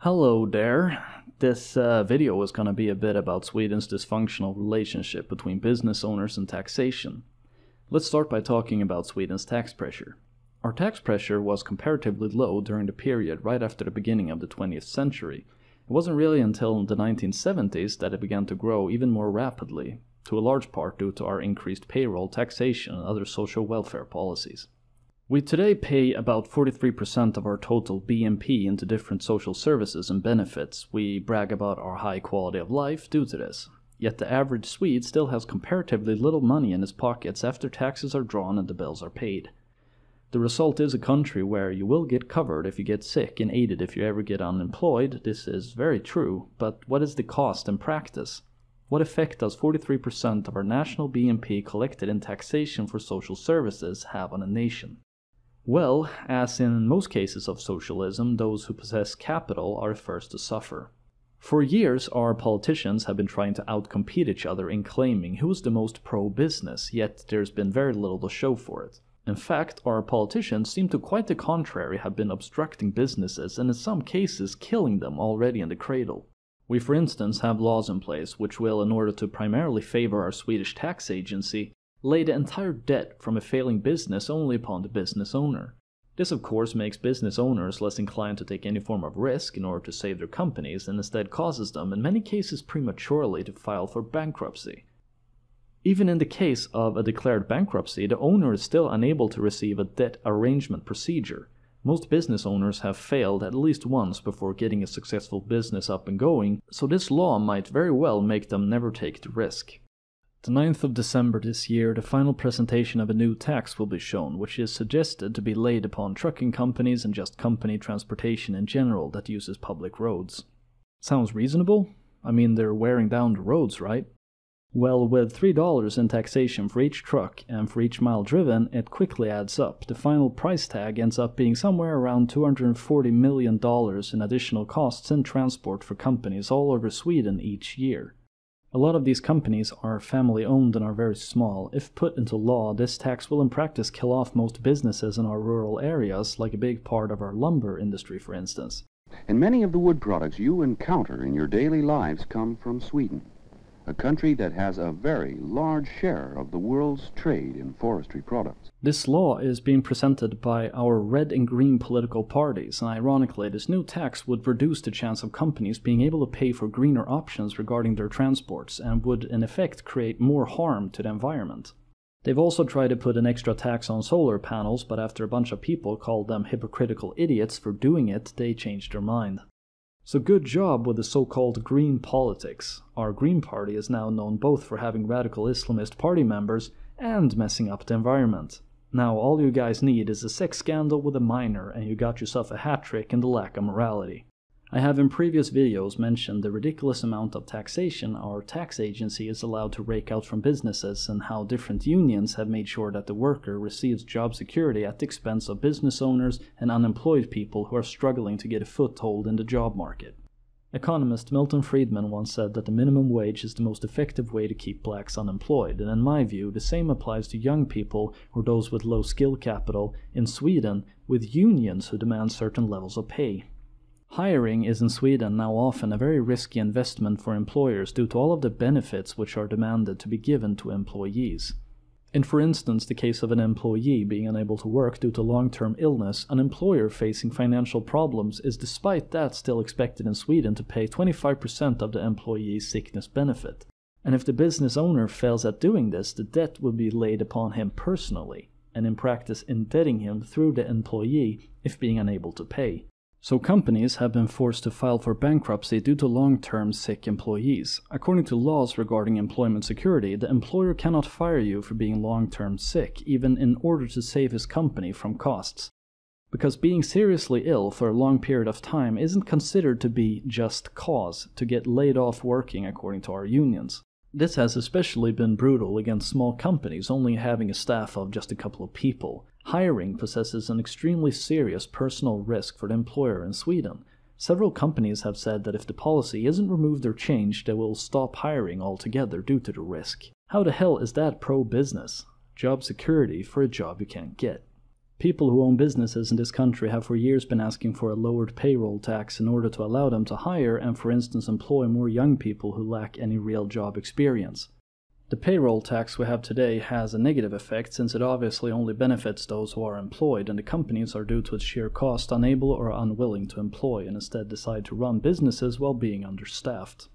Hello there. This video is going to be a bit about Sweden's dysfunctional relationship between business owners and taxation. Let's start by talking about Sweden's tax pressure. Our tax pressure was comparatively low during the period right after the beginning of the 20th century. It wasn't really until the 1970s that it began to grow even more rapidly, to a large part due to our increased payroll, taxation, and other social welfare policies. We today pay about 43% of our total BNP into different social services and benefits. We brag about our high quality of life due to this. Yet the average Swede still has comparatively little money in his pockets after taxes are drawn and the bills are paid. The result is a country where you will get covered if you get sick and aided if you ever get unemployed. This is very true, but what is the cost in practice? What effect does 43% of our national BNP collected in taxation for social services have on a nation? Well, as in most cases of socialism, those who possess capital are first to suffer. For years, our politicians have been trying to outcompete each other in claiming who is the most pro-business, yet there's been very little to show for it. In fact, our politicians seem to quite the contrary have been obstructing businesses and in some cases killing them already in the cradle. We, for instance, have laws in place which will, in order to primarily favor our Swedish tax agency, lay the entire debt from a failing business only upon the business owner. This of course makes business owners less inclined to take any form of risk in order to save their companies and instead causes them in many cases prematurely to file for bankruptcy. Even in the case of a declared bankruptcy, the owner is still unable to receive a debt arrangement procedure. Most business owners have failed at least once before getting a successful business up and going, so this law might very well make them never take the risk. The 9th of December this year, the final presentation of a new tax will be shown, which is suggested to be laid upon trucking companies and just company transportation in general that uses public roads. Sounds reasonable? I mean, they're wearing down the roads, right? Well, with $3 in taxation for each truck and for each mile driven, it quickly adds up. The final price tag ends up being somewhere around $240 million in additional costs in transport for companies all over Sweden each year. A lot of these companies are family-owned and are very small. If put into law, this tax will in practice kill off most businesses in our rural areas, like a big part of our lumber industry, for instance. And many of the wood products you encounter in your daily lives come from Sweden, a country that has a very large share of the world's trade in forestry products. This law is being presented by our red and green political parties, and ironically, this new tax would reduce the chance of companies being able to pay for greener options regarding their transports, and would in effect create more harm to the environment. They've also tried to put an extra tax on solar panels, but after a bunch of people called them hypocritical idiots for doing it, they changed their mind. So good job with the so-called green politics. Our Green Party is now known both for having radical Islamist party members and messing up the environment. Now all you guys need is a sex scandal with a minor and you got yourself a hat trick in the lack of morality. I have in previous videos mentioned the ridiculous amount of taxation our tax agency is allowed to rake out from businesses and how different unions have made sure that the worker receives job security at the expense of business owners and unemployed people who are struggling to get a foothold in the job market. Economist Milton Friedman once said that the minimum wage is the most effective way to keep blacks unemployed, and in my view, the same applies to young people or those with low skill capital in Sweden with unions who demand certain levels of pay. Hiring is in Sweden now often a very risky investment for employers due to all of the benefits which are demanded to be given to employees. In, for instance, the case of an employee being unable to work due to long-term illness, an employer facing financial problems is despite that still expected in Sweden to pay 25% of the employee's sickness benefit. And if the business owner fails at doing this, the debt will be laid upon him personally, and in practice indebting him through the employee if being unable to pay. So companies have been forced to file for bankruptcy due to long-term sick employees. According to laws regarding employment security, the employer cannot fire you for being long-term sick, even in order to save his company from costs. Because being seriously ill for a long period of time isn't considered to be just cause to get laid off working according to our unions. This has especially been brutal against small companies only having a staff of just a couple of people. Hiring possesses an extremely serious personal risk for the employer in Sweden. Several companies have said that if the policy isn't removed or changed, they will stop hiring altogether due to the risk. How the hell is that pro-business? Job security for a job you can't get. People who own businesses in this country have for years been asking for a lowered payroll tax in order to allow them to hire and, for instance, employ more young people who lack any real job experience. The payroll tax we have today has a negative effect since it obviously only benefits those who are employed, and the companies are, due to its sheer cost, unable or unwilling to employ and instead decide to run businesses while being understaffed.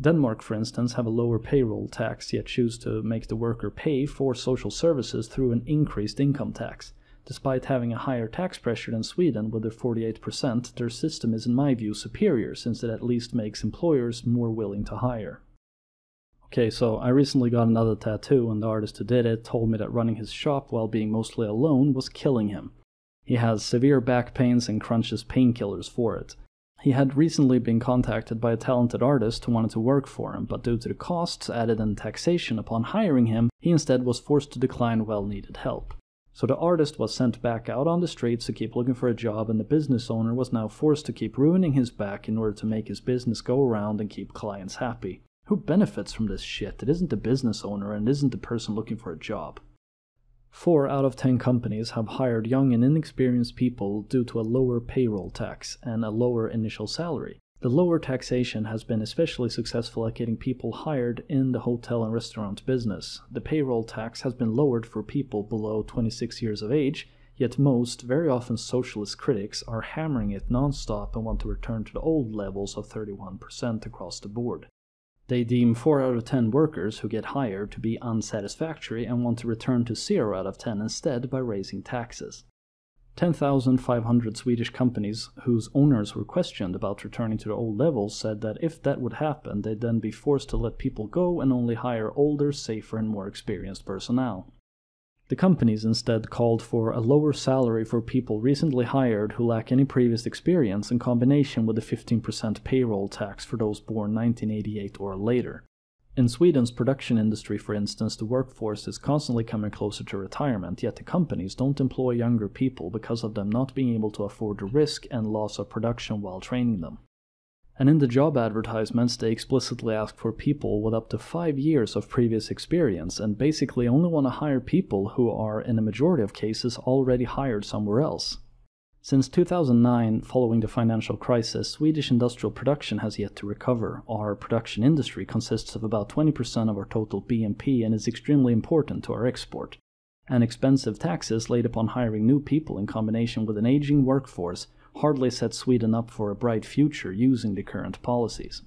Denmark, for instance, have a lower payroll tax, yet choose to make the worker pay for social services through an increased income tax. Despite having a higher tax pressure than Sweden with their 48%, their system is in my view superior since it at least makes employers more willing to hire. Okay, so I recently got another tattoo, and the artist who did it told me that running his shop while being mostly alone was killing him. He has severe back pains and crunches painkillers for it. He had recently been contacted by a talented artist who wanted to work for him, but due to the costs added and taxation upon hiring him, he instead was forced to decline well-needed help. So the artist was sent back out on the streets to keep looking for a job, and the business owner was now forced to keep ruining his back in order to make his business go around and keep clients happy. Who benefits from this shit? It isn't the business owner and it isn't the person looking for a job. 4 out of 10 companies have hired young and inexperienced people due to a lower payroll tax and a lower initial salary. The lower taxation has been especially successful at getting people hired in the hotel and restaurant business. The payroll tax has been lowered for people below 26 years of age, yet most, very often socialist critics, are hammering it non-stop and want to return to the old levels of 31% across the board. They deem 4 out of 10 workers who get hired to be unsatisfactory and want to return to 0 out of 10 instead by raising taxes. 10,500 Swedish companies whose owners were questioned about returning to the old levels said that if that would happen, they'd then be forced to let people go and only hire older, safer, and more experienced personnel. The companies instead called for a lower salary for people recently hired who lack any previous experience in combination with a 15% payroll tax for those born 1988 or later. In Sweden's production industry, for instance, the workforce is constantly coming closer to retirement, yet the companies don't employ younger people because of them not being able to afford the risk and loss of production while training them. And in the job advertisements, they explicitly ask for people with up to 5 years of previous experience and basically only want to hire people who are, in a majority of cases, already hired somewhere else. Since 2009, following the financial crisis, Swedish industrial production has yet to recover. Our production industry consists of about 20% of our total BNP and is extremely important to our export. And expensive taxes laid upon hiring new people in combination with an aging workforce hardly set Sweden up for a bright future using the current policies.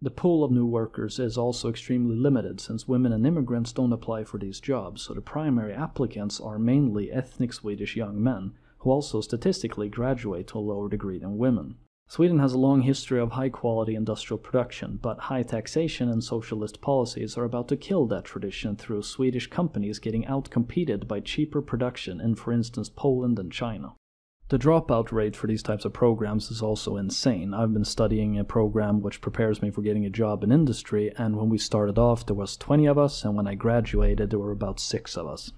The pool of new workers is also extremely limited since women and immigrants don't apply for these jobs, so the primary applicants are mainly ethnic Swedish young men, who also statistically graduate to a lower degree than women. Sweden has a long history of high-quality industrial production, but high taxation and socialist policies are about to kill that tradition through Swedish companies getting outcompeted by cheaper production in, for instance, Poland and China. The dropout rate for these types of programs is also insane. I've been studying a program which prepares me for getting a job in industry, and when we started off there was 20 of us, and when I graduated there were about 6 of us.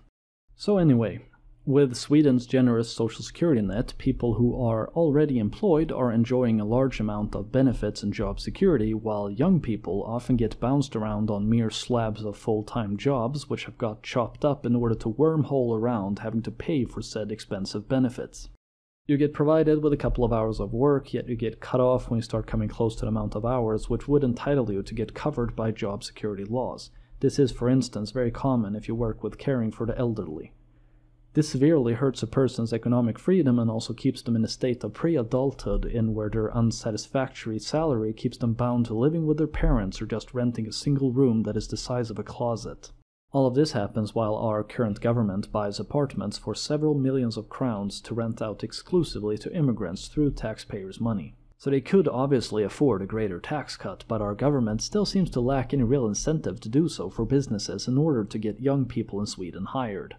So anyway, with Sweden's generous social security net, people who are already employed are enjoying a large amount of benefits and job security, while young people often get bounced around on mere slabs of full-time jobs which have got chopped up in order to wormhole around having to pay for said expensive benefits. You get provided with a couple of hours of work, yet you get cut off when you start coming close to the amount of hours which would entitle you to get covered by job security laws. This is, for instance, very common if you work with caring for the elderly. This severely hurts a person's economic freedom and also keeps them in a state of pre-adulthood in where their unsatisfactory salary keeps them bound to living with their parents or just renting a single room that is the size of a closet. All of this happens while our current government buys apartments for several millions of crowns to rent out exclusively to immigrants through taxpayers' money. So they could obviously afford a greater tax cut, but our government still seems to lack any real incentive to do so for businesses in order to get young people in Sweden hired.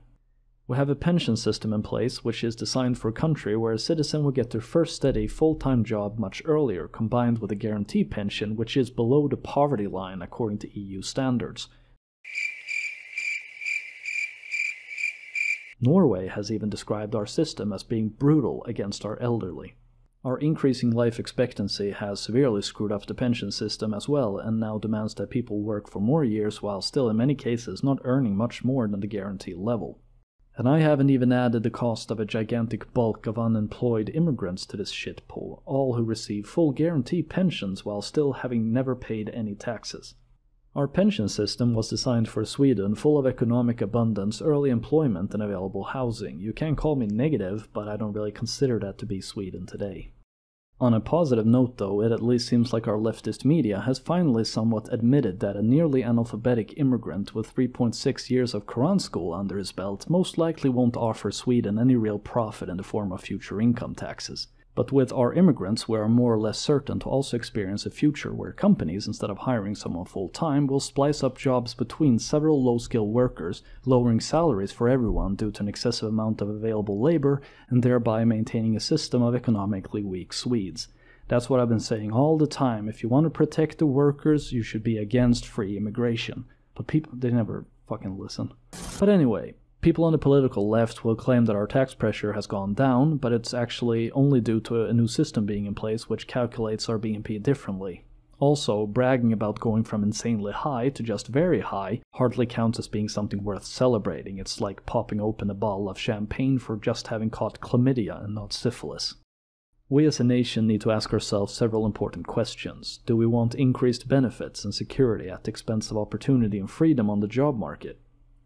We have a pension system in place which is designed for a country where a citizen will get their first steady full-time job much earlier, combined with a guarantee pension which is below the poverty line according to EU standards. Norway has even described our system as being brutal against our elderly. Our increasing life expectancy has severely screwed up the pension system as well, and now demands that people work for more years while still in many cases not earning much more than the guarantee level. And I haven't even added the cost of a gigantic bulk of unemployed immigrants to this shitpool, all who receive full guarantee pensions while still having never paid any taxes. Our pension system was designed for Sweden, full of economic abundance, early employment, and available housing. You can call me negative, but I don't really consider that to be Sweden today. On a positive note though, it at least seems like our leftist media has finally somewhat admitted that a nearly analphabetic immigrant with 3.6 years of Quran school under his belt most likely won't offer Sweden any real profit in the form of future income taxes. But with our immigrants, we are more or less certain to also experience a future where companies, instead of hiring someone full-time, will splice up jobs between several low-skilled workers, lowering salaries for everyone due to an excessive amount of available labor, and thereby maintaining a system of economically weak Swedes. That's what I've been saying all the time. If you want to protect the workers, you should be against free immigration. But people, they never fucking listen. But anyway, people on the political left will claim that our tax pressure has gone down, but it's actually only due to a new system being in place which calculates our BNP differently. Also, bragging about going from insanely high to just very high hardly counts as being something worth celebrating. It's like popping open a bottle of champagne for just having caught chlamydia and not syphilis. We as a nation need to ask ourselves several important questions. Do we want increased benefits and security at the expense of opportunity and freedom on the job market?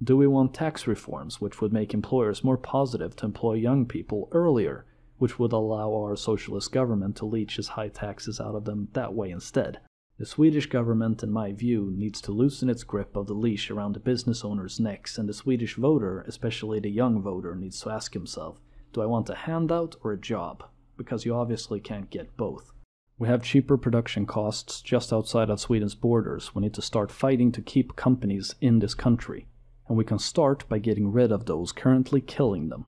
Do we want tax reforms which would make employers more positive to employ young people earlier, which would allow our socialist government to leech as high taxes out of them that way instead? The Swedish government, in my view, needs to loosen its grip of the leash around the business owners' necks, and the Swedish voter, especially the young voter, needs to ask himself, do I want a handout or a job? Because you obviously can't get both. We have cheaper production costs just outside of Sweden's borders. We need to start fighting to keep companies in this country. And we can start by getting rid of those currently killing them.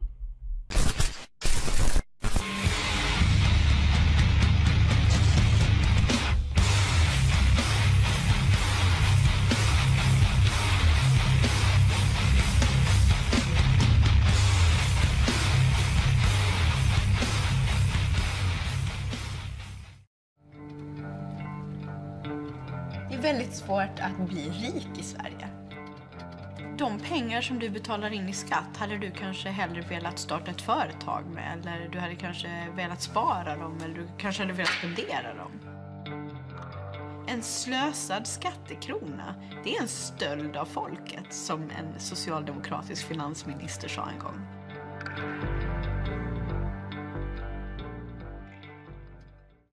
Det är väldigt svårt att bli rik i Sverige. De pengar som du betalar in i skatt hade du kanske hellre velat starta ett företag med, eller du hade kanske velat spara dem, eller du kanske hade velat spendera dem. En slösad skattekrona, det är en stöld av folket, som en socialdemokratisk finansminister sa en gång.